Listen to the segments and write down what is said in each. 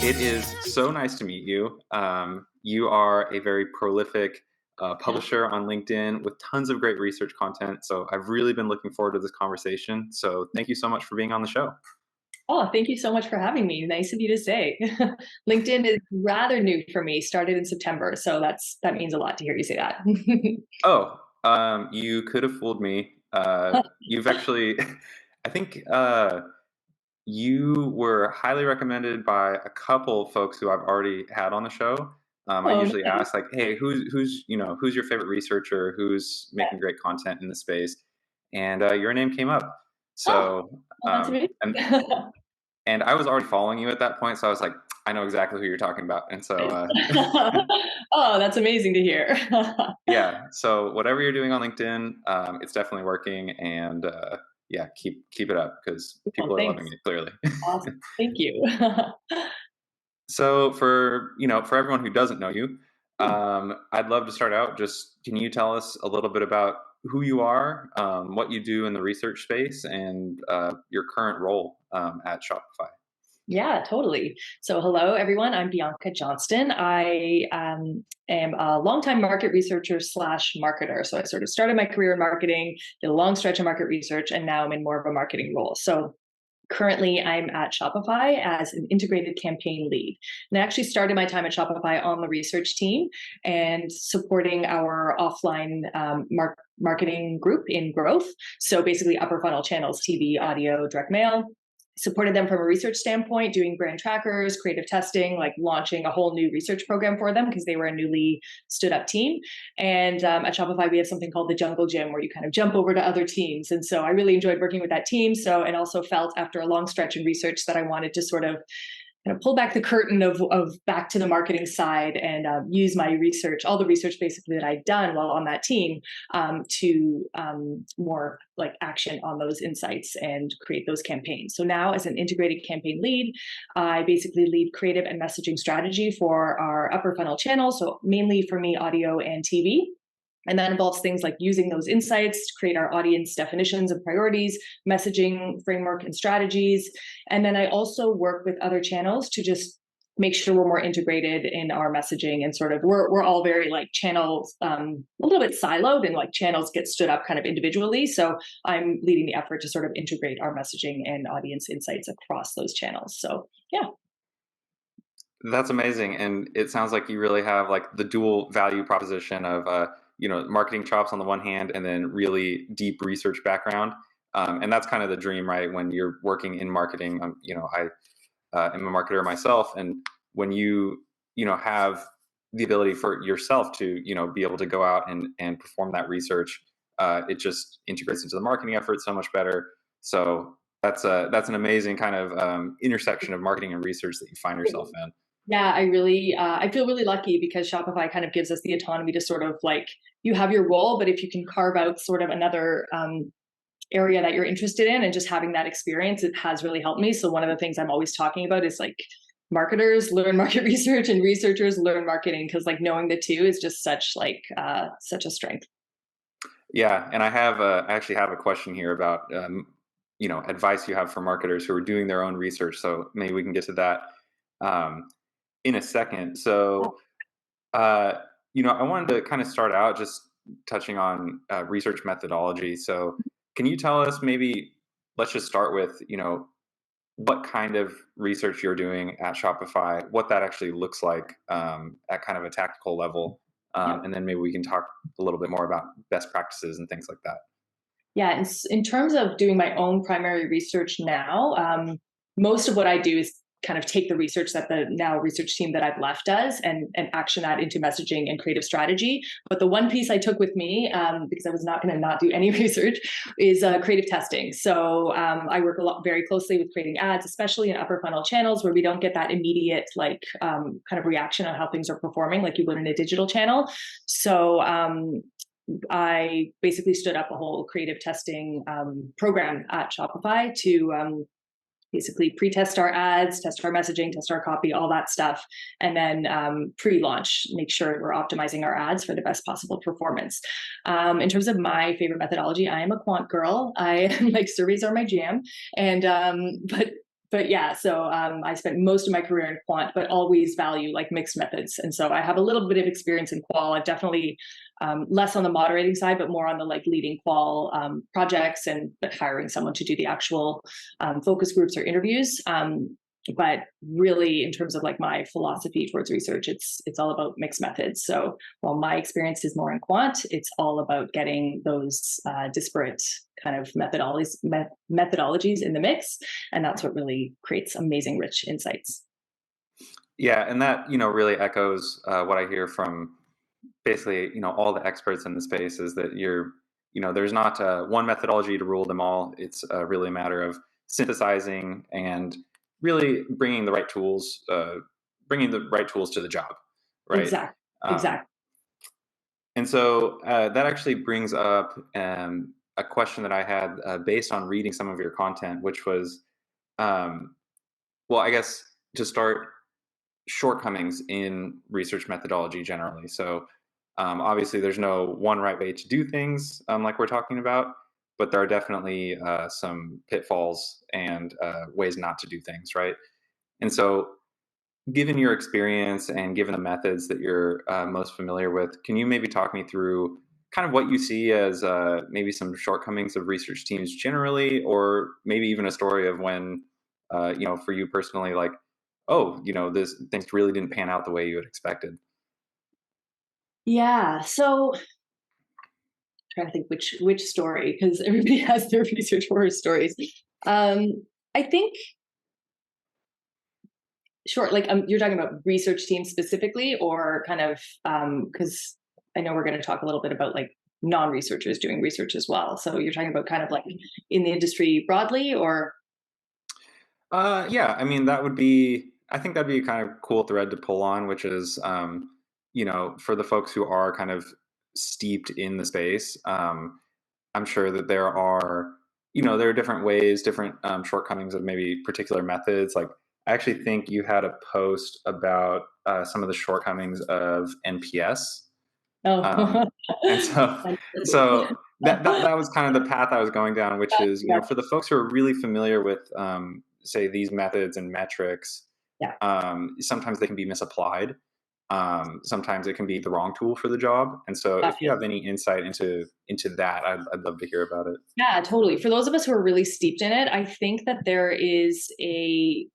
It is so nice to meet you. You are a very prolific Yeah. publisher on LinkedIn with tons of great research content. So I've really been looking forward to this conversation. So thank you so much for being on the show. Oh, thank you so much for having me. Nice of you to say. LinkedIn is rather new for me, started in September, so that means a lot to hear you say that. Oh, you could have fooled me. You've actually, I think you were highly recommended by a couple folks who I've already had on the show. I Oh, usually nice. ask like, "Hey, who's your favorite researcher? Who's making great content in the space?" And your name came up. Oh, So, well, that's amazing. and I was already following you at that point, so I was like, "I know exactly who you're talking about." And so, Oh, that's amazing to hear. yeah. So whatever you're doing on LinkedIn, it's definitely working, and yeah, keep it up because Well, people are loving thanks. it clearly. Awesome. Thank you. So for everyone who doesn't know you, I'd love to start out. Just can you tell us a little bit about who you are, what you do in the research space, and your current role at Shopify? Yeah, totally. So, hello, everyone. I'm Bianca Johnston. I am a longtime market researcher slash marketer. So, I sort of started my career in marketing, did a long stretch of market research, and now I'm in more of a marketing role. So, currently, I'm at Shopify as an integrated campaign lead. And I actually started my time at Shopify on the research team and supporting our offline marketing group in growth. So, basically, upper funnel channels, TV, audio, direct mail, supported them from a research standpoint, doing brand trackers, creative testing, like launching a whole new research program for them because they were a newly stood up team. And at Shopify, we have something called the Jungle Gym where you kind of jump over to other teams. And so I really enjoyed working with that team. So, and also felt after a long stretch in research that I wanted to sort of pull back the curtain of back to the marketing side and use my research, all the research basically that I'd done while on that team, to more like action on those insights and create those campaigns. So now, as an integrated campaign lead, I basically lead creative and messaging strategy for our upper funnel channels. So mainly for me, audio and TV. And that involves things like using those insights to create our audience definitions and priorities, messaging framework and strategies. And then I also work with other channels to just make sure we're more integrated in our messaging and sort of we're all very like channels a little bit siloed and like channels get stood up kind of individually. So I'm leading the effort to sort of integrate our messaging and audience insights across those channels. So yeah. That's amazing, and it sounds like you really have like the dual value proposition of marketing chops on the one hand, and then really deep research background. And that's kind of the dream, right? When you're working in marketing, I am a marketer myself, and when you have the ability for yourself to be able to go out and perform that research, it just integrates into the marketing effort so much better. So that's an amazing kind of intersection of marketing and research that you find yourself in. Yeah, I feel really lucky because Shopify kind of gives us the autonomy to sort of like you have your role, but if you can carve out sort of another area that you're interested in and just having that experience, it has really helped me. So one of the things I'm always talking about is like marketers learn market research and researchers learn marketing because like knowing the two is just such a strength. Yeah, and I actually have a question here about advice you have for marketers who are doing their own research. So maybe we can get to that um, in a second. So uh, I wanted to kind of start out just touching on research methodology. So can you tell us maybe let's just start with what kind of research you're doing at Shopify, what that actually looks like at kind of a tactical level, Yeah. and then maybe we can talk a little bit more about best practices and things like that. Yeah, in terms of doing my own primary research now, most of what I do is kind of take the research that the now research team that I've left does and action that into messaging and creative strategy. But the one piece I took with me, because I was not going to not do any research, is creative testing. So I work a lot very closely with creating ads, especially in upper funnel channels where we don't get that immediate like kind of reaction on how things are performing like you would in a digital channel. So I basically stood up a whole creative testing program at Shopify to basically pre-test our ads, test our messaging, test our copy, all that stuff, and then pre-launch, make sure we're optimizing our ads for the best possible performance. In terms of my favorite methodology, I am a quant girl. I like surveys are my jam, and but but yeah, so I spent most of my career in quant, but always value like mixed methods. And so I have a little bit of experience in qual. I've definitely less on the moderating side, but more on the like leading qual projects and but hiring someone to do the actual focus groups or interviews. But really, in terms of like my philosophy towards research, it's all about mixed methods. So while my experience is more in quant, it's all about getting those disparate kind of methodologies in the mix, and that's what really creates amazing, rich insights. Yeah, and that really echoes what I hear from basically all the experts in the space is that there's not one methodology to rule them all. It's really a matter of synthesizing and really bringing the right tools to the job, right? Exactly. Um, Exactly. and so that actually brings up a question that I had based on reading some of your content, which was, um, well, I guess to start, shortcomings in research methodology generally. So obviously, there's no one right way to do things, like we're talking about, but there are definitely some pitfalls and ways not to do things, right? And so, given your experience and given the methods that you're most familiar with, can you maybe talk me through kind of what you see as maybe some shortcomings of research teams generally, or maybe even a story of when, for you personally, like, oh, this things really didn't pan out the way you had expected. Yeah. So trying to think which story, because everybody has their research horror stories. I think sure, like you're talking about research teams specifically, or kind of because I know we're going to talk a little bit about like non-researchers doing research as well. So you're talking about kind of like in the industry broadly, or Yeah, I mean that would be. I think that'd be a kind of cool thread to pull on, which is, for the folks who are kind of steeped in the space. I'm sure that there are different ways, different shortcomings of maybe particular methods. Like I actually think you had a post about some of the shortcomings of NPS, um, oh, and so so that was kind of the path I was going down, which is yeah, for the folks who are really familiar with say these methods and metrics, yeah. sometimes they can be misapplied. Sometimes it can be the wrong tool for the job. And so if you have any insight into that, I'd love to hear about it. Yeah, totally. For those of us who are really steeped in it, I think that there is a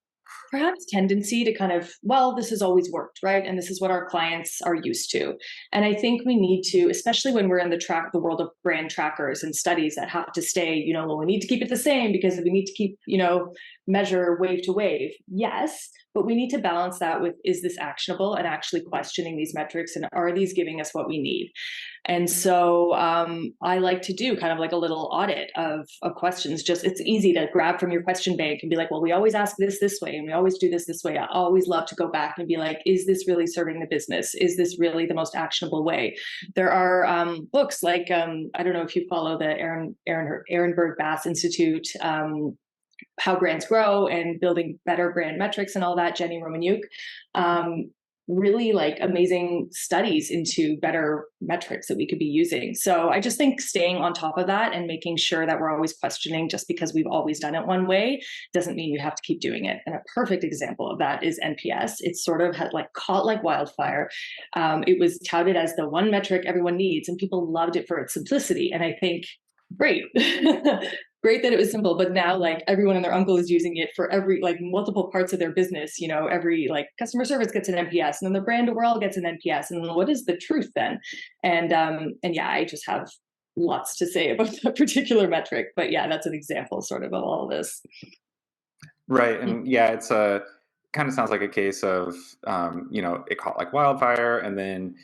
perhaps tendency to kind of, well, this has always worked, right? And this is what our clients are used to. And I think we need to, especially when we're in the world of brand trackers and studies that have to stay, well, we need to keep it the same because we need to keep, measure wave to wave. Yes, but we need to balance that with, is this actionable, and actually questioning these metrics, and are these giving us what we need? And so I like to do kind of like a little audit of questions. Just it's easy to grab from your question bank and be like, well, we always ask this way, and we always do this way. I always love to go back and be like, is this really serving the business? Is this really the most actionable way? There are books like I don't know if you follow the Ehrenberg Bass Institute. How brands grow and building better brand metrics and all that, Jenny Romaniuk, really like amazing studies into better metrics that we could be using. So I just think staying on top of that and making sure that we're always questioning, just because we've always done it one way doesn't mean you have to keep doing it. And a perfect example of that is NPS. It's sort of had like caught like wildfire. It was touted as the one metric everyone needs, and people loved it for its simplicity. And I think, great. Great that it was simple, but now like everyone and their uncle is using it for every like multiple parts of their business. Every like customer service gets an NPS, and then the brand overall gets an NPS. And then what is the truth then? And yeah, I just have lots to say about that particular metric. But yeah, that's an example sort of all this. Right. And yeah, it's a kind of sounds like a case of, it caught like wildfire. And then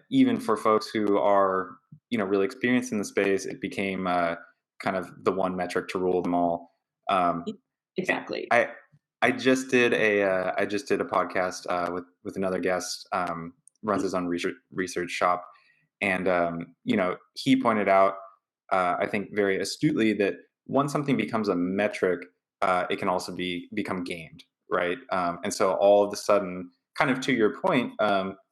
even for folks who are, really experienced in the space, it became kind of the one metric to rule them all. And Exactly. I just did a podcast with another guest, runs his own research shop, and he pointed out, I think very astutely, that once something becomes a metric, it can also become gamed, right? And so all of a sudden, kind of to your point,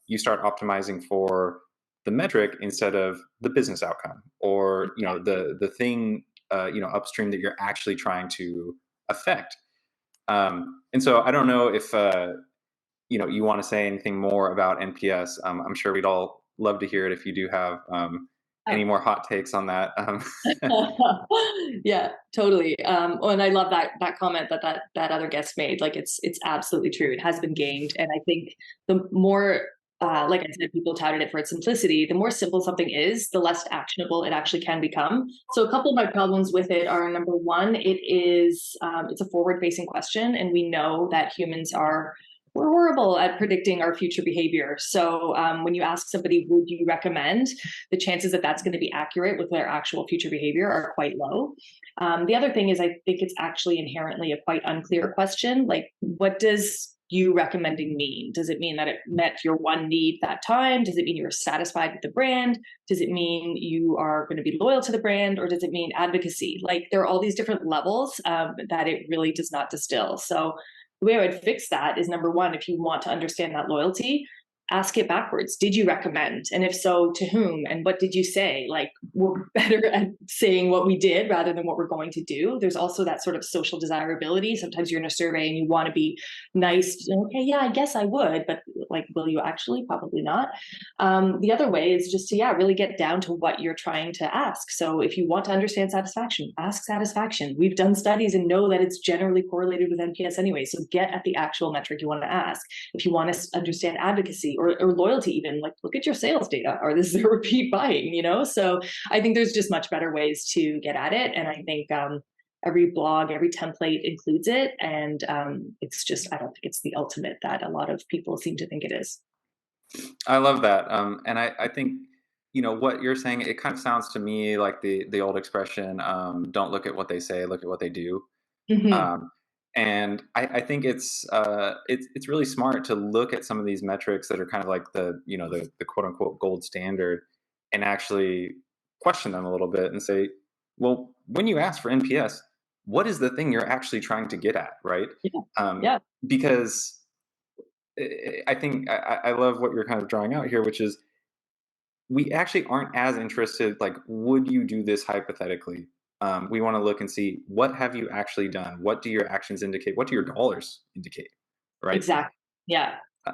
you start optimizing for the metric instead of the business outcome, or the thing upstream that you're actually trying to affect. And so I don't know if you want to say anything more about NPS. I'm sure we'd all love to hear it if you do have any more hot takes on that. Yeah, totally. And I love that comment that other guest made. Like it's absolutely true. It has been gained, and I think the more, like I said, people touted it for its simplicity. The more simple something is, the less actionable it actually can become. So a couple of my problems with it are, number one, it's a forward-facing question, and we know that humans are, we're horrible at predicting our future behavior. So when you ask somebody, would you recommend, the chances that that's going to be accurate with their actual future behavior are quite low. The other thing is, I think it's actually inherently a quite unclear question. Like, what does you recommending mean? Does it mean that it met your one need that time? Does it mean you're satisfied with the brand? Does it mean you are going to be loyal to the brand? Or does it mean advocacy? Like, there are all these different levels that it really does not distill. So the way I would fix that is, number one, if you want to understand that loyalty, ask it backwards. Did you recommend? And if so, to whom? And what did you say? Like, we're better at saying what we did rather than what we're going to do. There's also that sort of social desirability. Sometimes you're in a survey and you want to be nice. Okay, yeah, I guess I would, but like, will you actually? Probably not. The other way is just to, yeah, really get down to what you're trying to ask. So if you want to understand satisfaction, ask satisfaction. We've done studies and know that it's generally correlated with NPS anyway. So get at the actual metric you want to ask. If you want to understand advocacy or loyalty, even, like, look at your sales data. Or this is a repeat buying, So I think there's just much better ways to get at it. And I think every blog, every template includes it. And it's just, I don't think it's the ultimate that a lot of people seem to think it is. I love that. And I think, what you're saying, it kind of sounds to me like the old expression, don't look at what they say, look at what they do. Hmm. Um, and I think it's really smart to look at some of these metrics that are kind of like the quote unquote gold standard, and actually question them a little bit and say, well, when you ask for NPS, what is the thing you're actually trying to get at, right? Yeah. Um, Yeah. because I think I love what you're kind of drawing out here, which is we actually aren't as interested, like, would you do this hypothetically? We want to look and see, what have you actually done? What do your actions indicate? What do your dollars indicate? Right. Exactly. Yeah. Uh,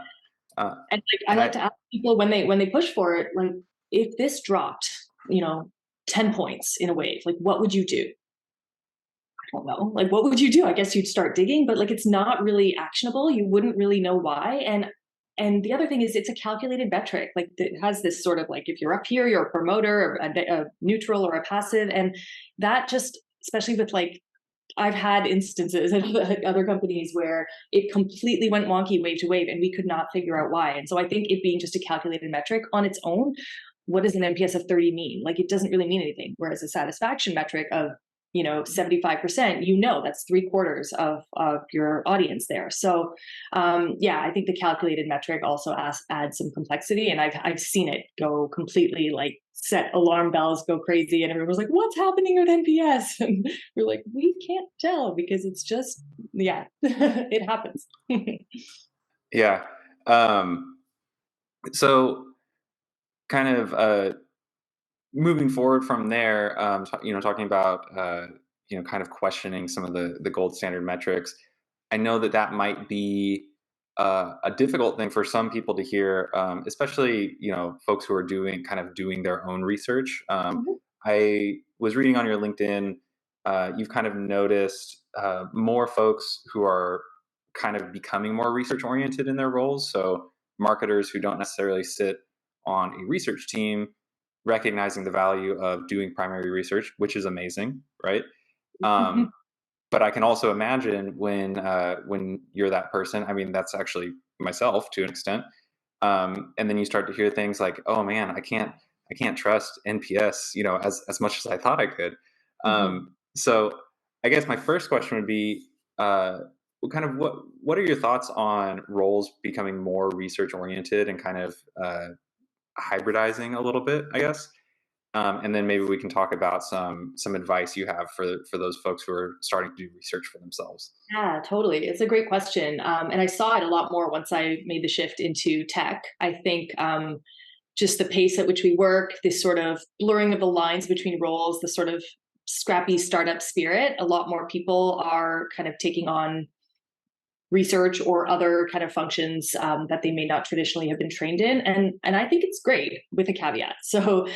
uh, And like, I and like I, to ask people when they push for it, like, if this dropped, you know, 10 points in a wave, like, what would you do? I don't know. Like, what would you do? I guess you'd start digging, but like, it's not really actionable. You wouldn't really know why. And the other thing is, it's a calculated metric. Like, it has this sort of, like, if you're up here, you're a promoter, or a neutral, or a passive, and that just, especially with, like, I've had instances at other companies where it completely went wonky wave to wave, and we could not figure out why. And so I think it being just a calculated metric on its own, what does an NPS of 30 mean? Like, it doesn't really mean anything. Whereas a satisfaction metric of 75%, that's 3/4 of your audience there. So yeah, I think the calculated metric also adds some complexity, and I've seen it go completely, like, set alarm bells go crazy, and everyone was like, what's happening with NPS? And we're like, we can't tell, because it's just, yeah, it happens. yeah. Um, so kind of moving forward from there, talking about kind of questioning some of the gold standard metrics. I know that might be a difficult thing for some people to hear, especially folks who are doing their own research. Mhm. I was reading on your LinkedIn. You've kind of noticed more folks who are kind of becoming more research oriented in their roles. So marketers who don't necessarily sit on a research team, recognizing the value of doing primary research, which is amazing, right? Um, Mhm. but I can also imagine when you're that person. I mean, that's actually myself to an extent. And then you start to hear things like, "Oh man, I can't trust NPS, as much as I thought I could." Mhm. So I guess my first question would be, what are your thoughts on roles becoming more research oriented and kind of hybridizing a little bit, I guess? And then maybe we can talk about some advice you have for those folks who are starting to do research for themselves. Yeah, totally. It's a great question. And I saw it a lot more once I made the shift into tech. I think just the pace at which we work, this sort of blurring of the lines between roles, the sort of scrappy startup spirit, a lot more people are kind of taking on research or other kind of functions that they may not traditionally have been trained in. And I think it's great with a caveat. So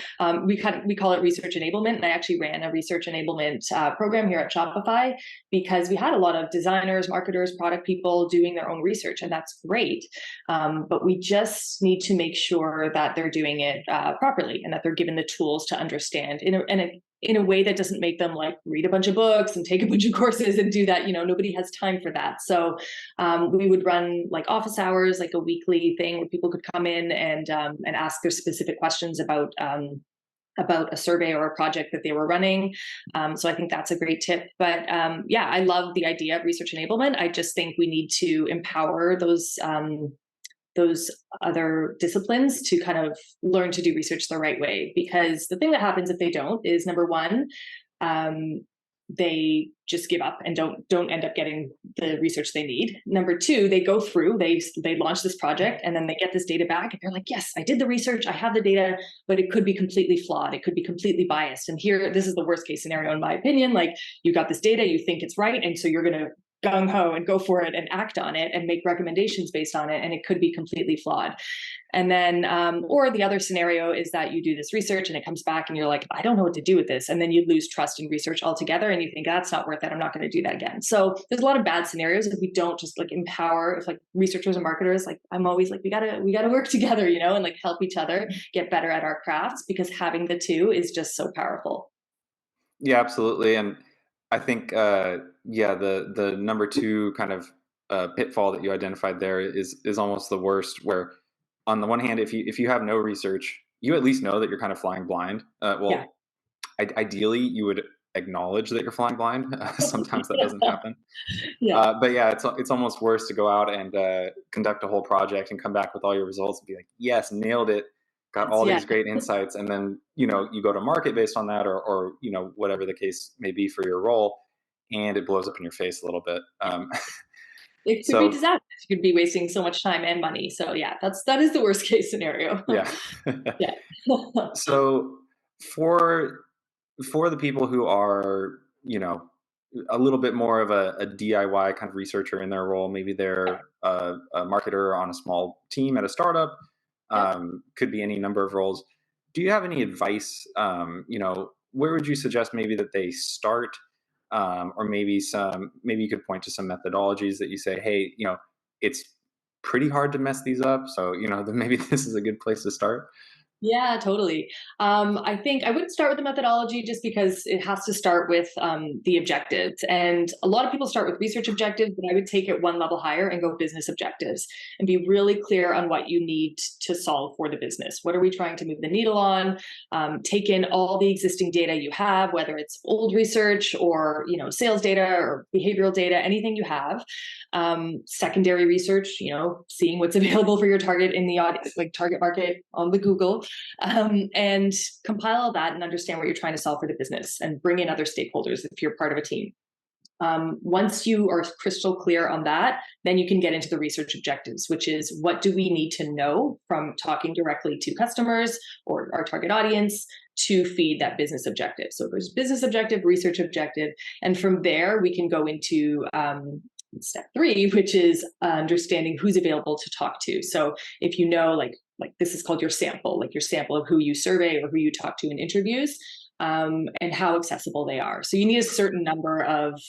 we call it research enablement. And I actually ran a research enablement program here at Shopify because we had a lot of designers, marketers, product people doing their own research, and that's great. But we just need to make sure that they're doing it properly and that they're given the tools to understand in a way that doesn't make them like read a bunch of books and take a bunch of courses and do that. Nobody has time for that. So we would run like office hours, like a weekly thing where people could come in and ask their specific questions about a survey or a project that they were running. So I think that's a great tip. But yeah, I love the idea of research enablement. I just think we need to empower those other disciplines to kind of learn to do research the right way. Because the thing that happens if they don't is, number one, they just give up and don't end up getting the research they need. Number two, they go through, they launch this project and then they get this data back and they're like, yes, I did the research, I have the data, but it could be completely flawed. It could be completely biased. And here, this is the worst case scenario, in my opinion. Like, you got this data, you think it's right. And so you're going to gung ho and go for it and act on it and make recommendations based on it. And it could be completely flawed. And then, or the other scenario is that you do this research and it comes back and you're like, I don't know what to do with this. And then you lose trust in research altogether and you think, that's not worth it, I'm not going to do that again. So there's a lot of bad scenarios if we don't just like empower, if like researchers and marketers, like I'm always like, we gotta work together, and like help each other get better at our crafts, because having the two is just so powerful. Yeah, absolutely. And I think, the number two kind of pitfall that you identified there is almost the worst. Where, on the one hand, if you have no research, you at least know that you're kind of flying blind. Yeah. Ideally, you would acknowledge that you're flying blind. Sometimes that doesn't happen. Yeah. But yeah, it's almost worse to go out and conduct a whole project and come back with all your results and be like, yes, nailed it. Got all Yeah. these great insights, and then you go to market based on that, or whatever the case may be for your role, and it blows up in your face a little bit. It could be So disastrous. You could be wasting so much time and money. So yeah, that is the worst case scenario. yeah. Yeah. So for the people who are a little bit more of a DIY kind of researcher in their role, maybe they're a marketer on a small team at a startup, could be any number of roles. Do you have any advice? Where would you suggest maybe that they start? Or maybe you could point to some methodologies that you say, hey, it's pretty hard to mess these up. So, then maybe this is a good place to start. Yeah, totally. I think I wouldn't start with the methodology just because it has to start with the objectives. And a lot of people start with research objectives, but I would take it one level higher and go business objectives and be really clear on what you need to solve for the business. What are we trying to move the needle on? Take in all the existing data you have, whether it's old research or sales data or behavioral data, anything you have. Secondary research, seeing what's available for your target in the audience, like target market on the Google. And compile all that and understand what you're trying to solve for the business and bring in other stakeholders if you're part of a team. Once you are crystal clear on that, then you can get into the research objectives, which is what do we need to know from talking directly to customers or our target audience to feed that business objective. So there's business objective, research objective, and from there we can go into step 3, which is understanding who's available to talk to. So if like this is called your sample of who you survey or who you talk to in interviews, and how accessible they are. So you need a certain number of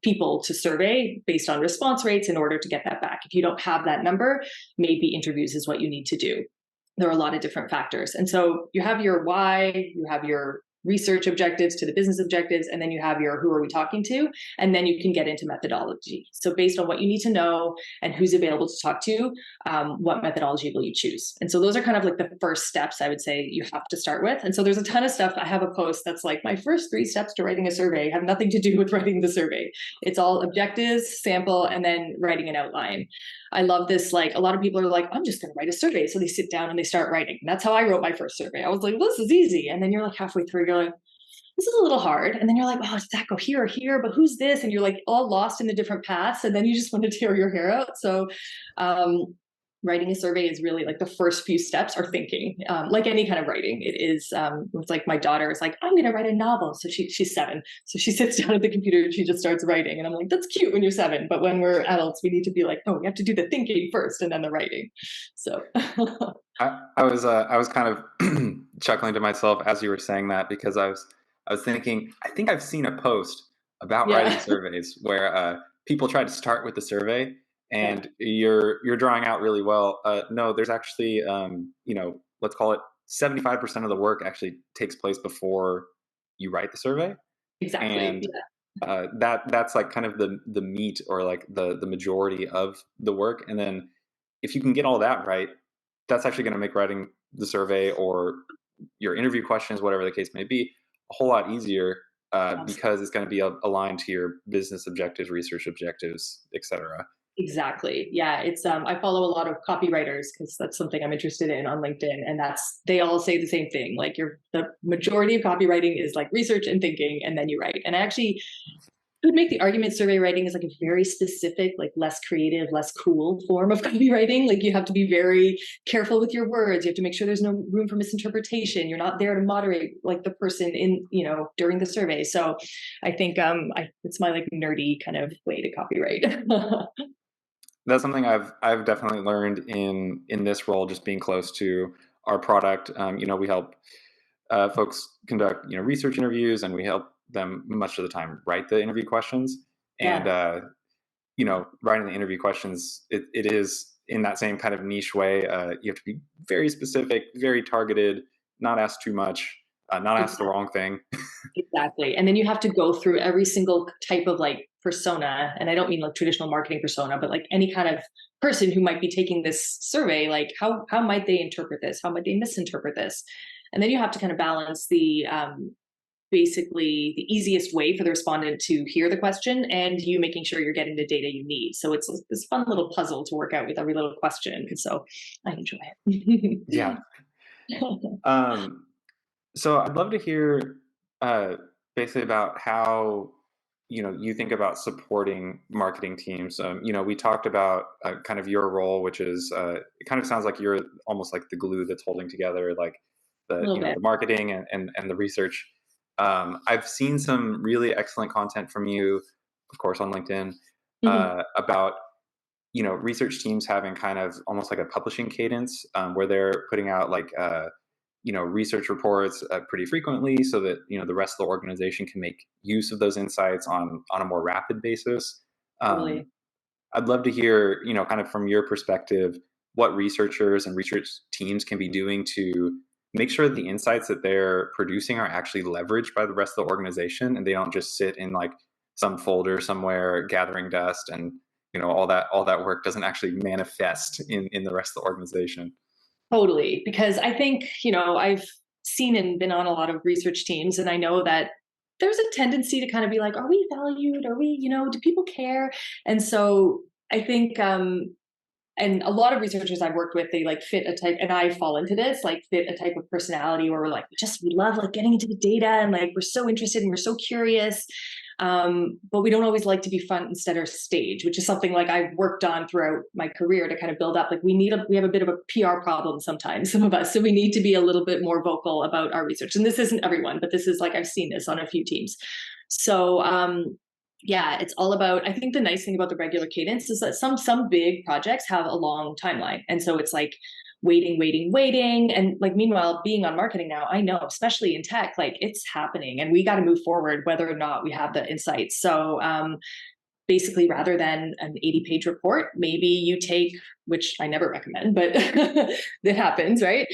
people to survey based on response rates in order to get that back. If you don't have that number, maybe interviews is what you need to do. There are a lot of different factors. And so you have your why, you have your research objectives to the business objectives, and then you have your who are we talking to, and then you can get into methodology. So based on what you need to know and who's available to talk to, what methodology will you choose? And so those are kind of like the first steps I would say you have to start with. And so there's a ton of stuff. I have a post that's like my first 3 steps to writing a survey have nothing to do with writing the survey. It's all objectives, sample, and then writing an outline. I love this. Like a lot of people are like, I'm just going to write a survey. So they sit down and they start writing. And that's how I wrote my first survey. I was like, this is easy. And then you're like halfway through, you're like, this is a little hard. And then you're like, oh, does that go here or here? But who's this? And you're like all lost in the different paths. And then you just want to tear your hair out. So writing a survey is really like the first few steps are thinking. Like any kind of writing, it is. It's like my daughter is like, I'm going to write a novel. So she's 7, so she sits down at the computer and she just starts writing. And I'm like, that's cute when you're 7, but when we're adults, we need to be like, oh, we have to do the thinking first and then the writing. So I was kind of chuckling to myself as you were saying that, because I was thinking, I think I've seen a post about writing yeah, surveys where people try to start with the survey, yeah, and you're drawing out really well. No, there's actually let's call it 75% of the work actually takes place before you write the survey, exactly. and Yeah, that's like kind of the meat, or like the majority of the work. And then if you can get all that right, that's actually going to make writing the survey or your interview questions, whatever the case may be, a whole lot easier, because it's going to be aligned to your business objectives, research objectives, etc. exactly. Yeah, it's I follow a lot of copywriters because that's something I'm interested in on LinkedIn, and that's they all say the same thing. Like the majority of copywriting is like research and thinking, and then you write. And I actually could make the argument survey writing is like a very specific, like less creative, less cool form of copywriting. Like you have to be very careful with your words. You have to make sure there's no room for misinterpretation. You're not there to moderate like the person in, during the survey. So I think it's my like nerdy kind of way to copyright. That's something I've definitely learned in this role, just being close to our product. We help folks conduct research interviews, and we help them much of the time write the interview questions. And Yeah, writing the interview questions, it is in that same kind of niche way. You have to be very specific, very targeted, not ask too much, not ask the exactly. wrong thing. Exactly. And then you have to go through every single type of like persona. And I don't mean like traditional marketing persona, but like any kind of person who might be taking this survey, like how might they interpret this? How might they misinterpret this? And then you have to kind of balance the basically the easiest way for the respondent to hear the question and you making sure you're getting the data you need. So it's this fun little puzzle to work out with every little question. And so I enjoy Yeah. it. Um, so I'd love to hear uh, basically about how you think about supporting marketing teams. We talked about kind of your role, which is it kind of sounds like you're almost like the glue that's holding together like A the little bit. the marketing and the research. I've seen some really excellent content from you, of course, on LinkedIn, about research teams having kind of almost like a publishing cadence, where they're putting out like research reports pretty frequently, so that the rest of the organization can make use of those insights on a more rapid basis. Um, Totally. I'd love to hear kind of from your perspective what researchers and research teams can be doing to make sure that the insights that they're producing are actually leveraged by the rest of the organization, and they don't just sit in like some folder somewhere gathering dust, and all that work doesn't actually manifest in the rest of the organization. Totally. Because I think, I've seen and been on a lot of research teams, and I know that there's a tendency to kind of be like, are we valued? Are we, do people care? And so I think, and a lot of researchers I've worked with, they like fit a type, and I fall into this, like fit a type of personality where we're like, we love like getting into the data and like we're so interested and we're so curious. But we don't always like to be front and center stage, which is something like I've worked on throughout my career to kind of build up. Like we have a bit of a PR problem sometimes, some of us. So we need to be a little bit more vocal about our research. And this isn't everyone, but this is like I've seen this on a few teams. So yeah, it's all about, I think the nice thing about the regular cadence is that some big projects have a long timeline. And so it's like waiting. And like, meanwhile, being on marketing now, I know, especially in tech, like it's happening and we got to move forward whether or not we have the insights. So basically, rather than an 80-page report, maybe you take, which I never recommend, but it happens, right?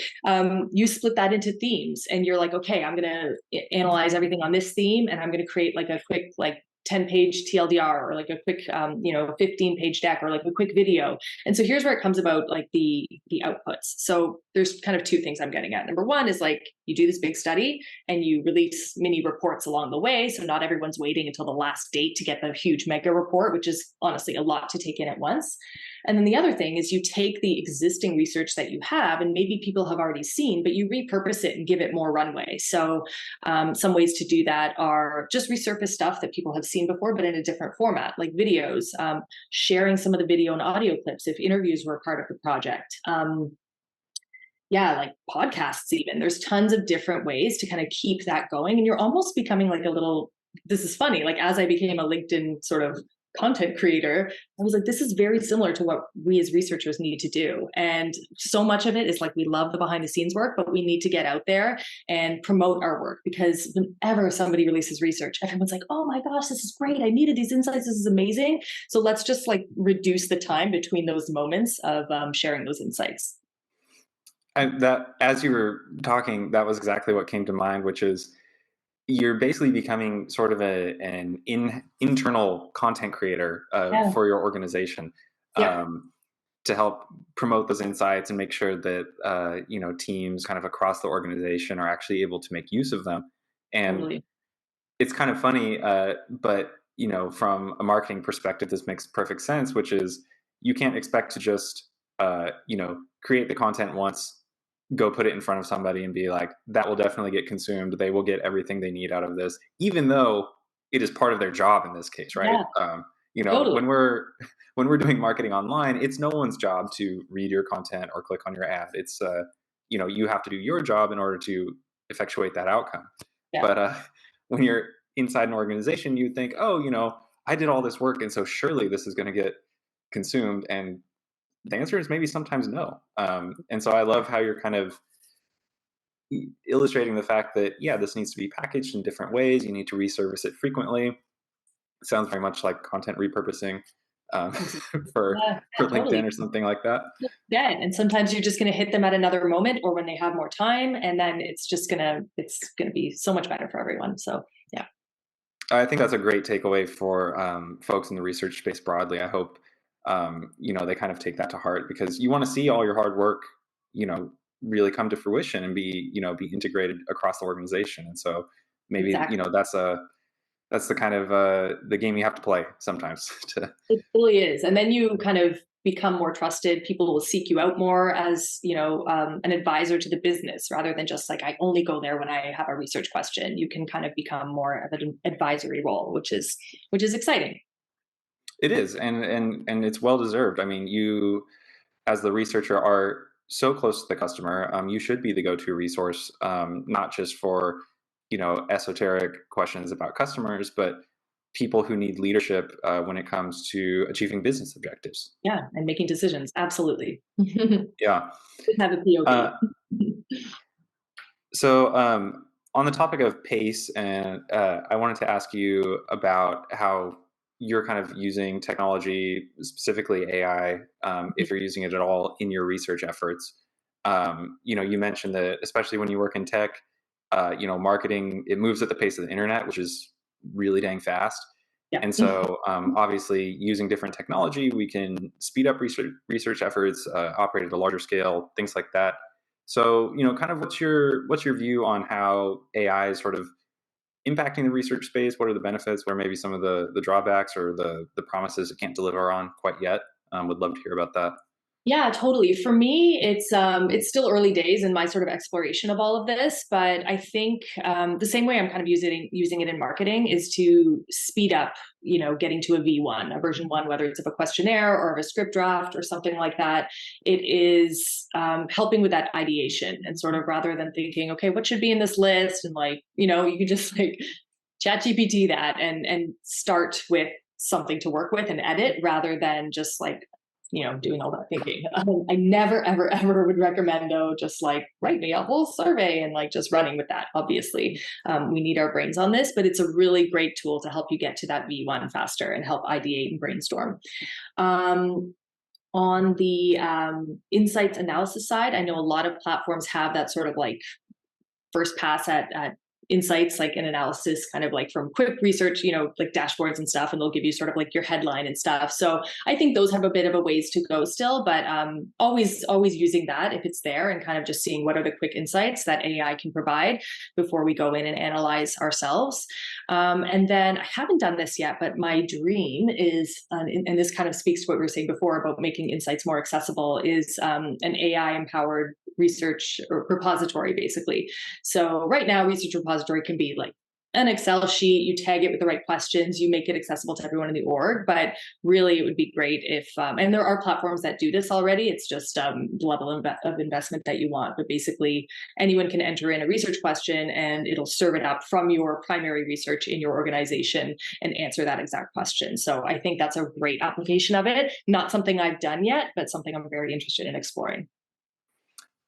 You split that into themes and you're like, okay, I'm going to analyze everything on this theme and I'm going to create like a quick, like 10-page TLDR or like a quick, 15-page deck or like a quick video. And so here's where it comes about like the outputs. So there's kind of two things I'm getting at. Number one is like you do this big study and you release mini reports along the way. So not everyone's waiting until the last date to get the huge mega report, which is honestly a lot to take in at once. And then the other thing is you take the existing research that you have and maybe people have already seen, but you repurpose it and give it more runway. So some ways to do that are just resurface stuff that people have seen before, but in a different format, like videos, sharing some of the video and audio clips if interviews were part of the project. Yeah, like podcasts even. There's tons of different ways to kind of keep that going. And you're almost becoming like a little, this is funny, like as I became a LinkedIn sort of content creator, I was like, this is very similar to what we as researchers need to do. And so much of it is like, we love the behind the scenes work, but we need to get out there and promote our work, because whenever somebody releases research, everyone's like, oh my gosh, this is great. I needed these insights. This is amazing. So let's just like reduce the time between those moments of sharing those insights. And that, as you were talking, that was exactly what came to mind, which is you're basically becoming sort of an internal content creator Yeah. for your organization, Yep. to help promote those insights and make sure that teams kind of across the organization are actually able to make use of them. And Totally. it's kind of funny, but from a marketing perspective, this makes perfect sense, which is you can't expect to just create the content once, go put it in front of somebody and be like, that will definitely get consumed. They will get everything they need out of this, even though it is part of their job in this case, right? Yeah, When totally. we're doing marketing online, it's no one's job to read your content or click on your ad. It's you have to do your job in order to effectuate that outcome. Yeah. But when you're inside an organization, you think, oh, I did all this work, and so surely this is going to get consumed. And the answer is maybe sometimes no. And so I love how you're kind of illustrating the fact that, yeah, this needs to be packaged in different ways. You need to resurface it frequently. It sounds very much like content repurposing, um, Exactly. for Yeah, for yeah, LinkedIn totally. or something like that. Yeah, and sometimes you're just going to hit them at another moment or when they have more time, and then it's gonna be so much better for everyone. So yeah, I think that's a great takeaway for folks in the research space broadly. I hope they kind of take that to heart, because you want to see all your hard work, you know, really come to fruition and be integrated across the organization. And so maybe exactly. that's the kind of the game you have to play sometimes. To It really is. And then you kind of become more trusted. People will seek you out more as, an advisor to the business rather than just like, I only go there when I have a research question. You can kind of become more of an advisory role, which is exciting. It is, and it's well deserved. I mean, you as the researcher are so close to the customer. You should be the go-to resource, not just for esoteric questions about customers, but people who need leadership when it comes to achieving business objectives. Yeah, and making decisions. Absolutely. Should Yeah. have a Uh, POV. so on the topic of pace, and I wanted to ask you about how you're kind of using technology, specifically AI, if you're using it at all in your research efforts. You mentioned that especially when you work in tech, marketing, it moves at the pace of the internet, which is really dang fast. Yeah. And so, obviously, using different technology, we can speed up research efforts, operate at a larger scale, things like that. So, kind of what's your view on how AI is sort of impacting the research space? What are the benefits? What are maybe some of the drawbacks or the promises it can't deliver on quite yet? Would love to hear about that. Yeah, totally. For me, it's still early days in my sort of exploration of all of this, but I think the same way I'm kind of using it in marketing is to speed up, getting to a V1, a version one, whether it's of a questionnaire or of a script draft or something like that. It is helping with that ideation and sort of rather than thinking, okay, what should be in this list, and like you can just like chat GPT that and start with something to work with and edit rather than just like doing all that thinking. I never, ever, ever would recommend though, just like write me a whole survey and like just running with that. Obviously, we need our brains on this, but it's a really great tool to help you get to that V1 faster and help ideate and brainstorm. On the insights analysis side, I know a lot of platforms have that sort of like first pass at insights, like an analysis, kind of like from quick research, like dashboards and stuff, and they'll give you sort of like your headline and stuff. So I think those have a bit of a ways to go still, but always using that if it's there, and kind of just seeing what are the quick insights that AI can provide before we go in and analyze ourselves. And then I haven't done this yet, but my dream is, and this kind of speaks to what we were saying before about making insights more accessible, is an AI empowered research repository, basically. So right now, research repository can be like an Excel sheet, you tag it with the right questions, you make it accessible to everyone in the org. But really, it would be great if, and there are platforms that do this already, it's just the level of investment that you want. But basically, anyone can enter in a research question and it'll serve it up from your primary research in your organization and answer that exact question. So I think that's a great application of it. Not something I've done yet, but something I'm very interested in exploring.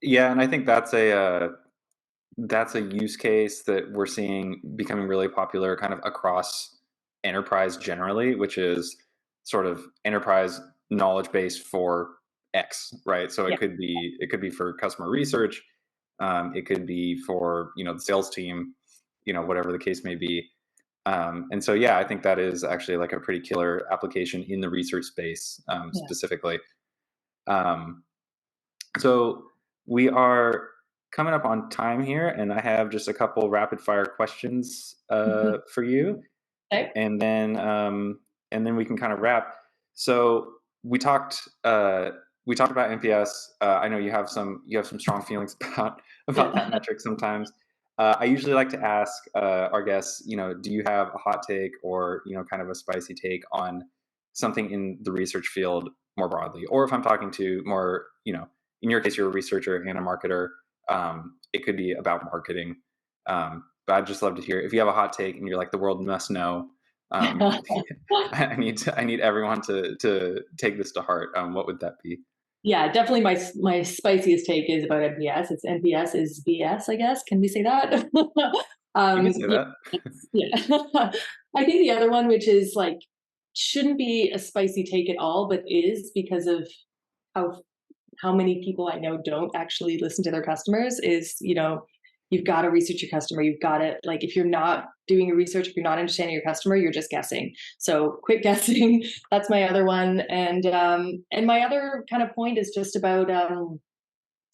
Yeah, and I think that's a use case that we're seeing becoming really popular kind of across enterprise generally, which is sort of enterprise knowledge base for X, right? So Yeah. it could be for customer research, it could be for the sales team, whatever the case may be. And so yeah, I think that is actually like a pretty killer application in the research space Yeah. specifically. Um, so we are coming up on time here, and I have just a couple rapid fire questions for you, Okay. and then we can kind of wrap. So we talked about NPS. I know you have some strong feelings about that metric sometimes. I usually like to ask our guests, do you have a hot take or kind of a spicy take on something in the research field more broadly, or if I'm talking to more, in your case, you're a researcher and a marketer. It could be about marketing. But I'd just love to hear if you have a hot take and you're like, the world must know. I need everyone to take this to heart. What would that be? Yeah, definitely my spiciest take is about NPS. It's NPS is BS, I guess. Can we say that? You can say Yeah, that. yeah. I think the other one, which is like shouldn't be a spicy take at all, but is because of how how many people I know don't actually listen to their customers, is, you've got to research your customer. You've got to, like, if you're not doing your research, if you're not understanding your customer, you're just guessing. So quit guessing. That's my other one. And my other kind of point is just about,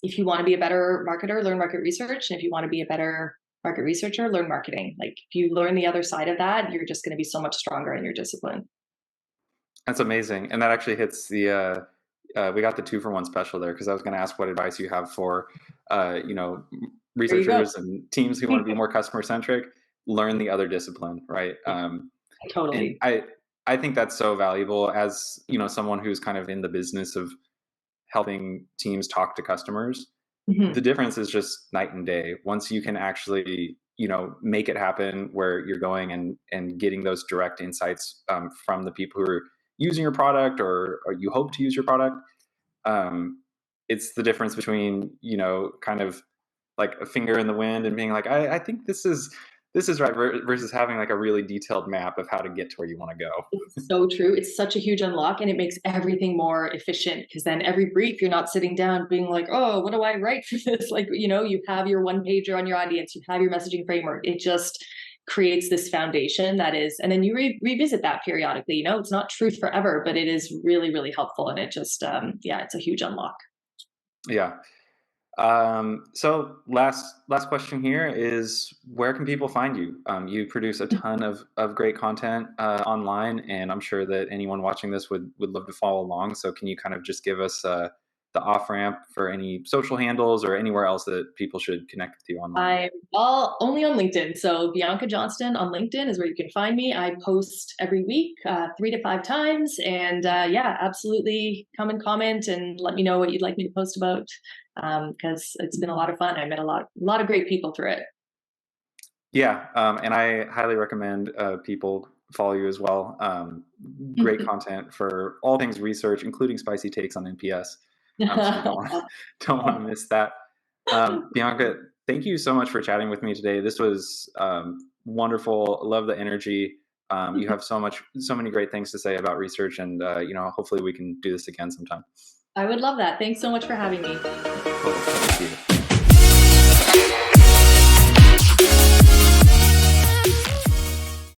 if you want to be a better marketer, learn market research. And if you want to be a better market researcher, learn marketing. Like, if you learn the other side of that, you're just going to be so much stronger in your discipline. That's amazing, and that actually hits the. We got the 2-for-1 special there because I was going to ask what advice you have for, There you go. researchers and teams who want to be more customer centric. Learn the other discipline, right? And Totally. I think that's so valuable as someone who's kind of in the business of helping teams talk to customers. The Mhm. difference is just night and day. Once you can actually make it happen where you're going and getting those direct insights from the people who are using your product, or you hope to use your product, um, it's the difference between kind of like a finger in the wind and being like, I think this is right, versus having like a really detailed map of how to get to where you want to go. It's so true. It's such a huge unlock, and it makes everything more efficient, because then every brief you're not sitting down being like, oh, what do I write for this? Like, you have your one pager on your audience, you have your messaging framework. It just creates this foundation that is, and then you revisit that periodically. It's not truth forever, but it is really, really helpful. And it just, yeah, it's a huge unlock. Yeah. So last question here is, where can people find you? You produce a ton of great content online, and I'm sure that anyone watching this would love to follow along. So can you kind of just give us the off ramp for any social handles or anywhere else that people should connect with you online? I'm all only on LinkedIn. So Bianca Johnston on LinkedIn is where you can find me. I post every week, 3 to 5 times. And yeah, absolutely come and comment and let me know what you'd like me to post about. Because it's been a lot of fun. I met a lot of great people through it. Yeah, and I highly recommend people follow you as well. Great content for all things research, including spicy takes on NPS. So you don't want to miss that. Bianca, thank you so much for chatting with me today. This was wonderful. Love the energy. You have so many great things to say about research, and hopefully we can do this again sometime. I would love that. Thanks so much for having me. Cool. Thank you.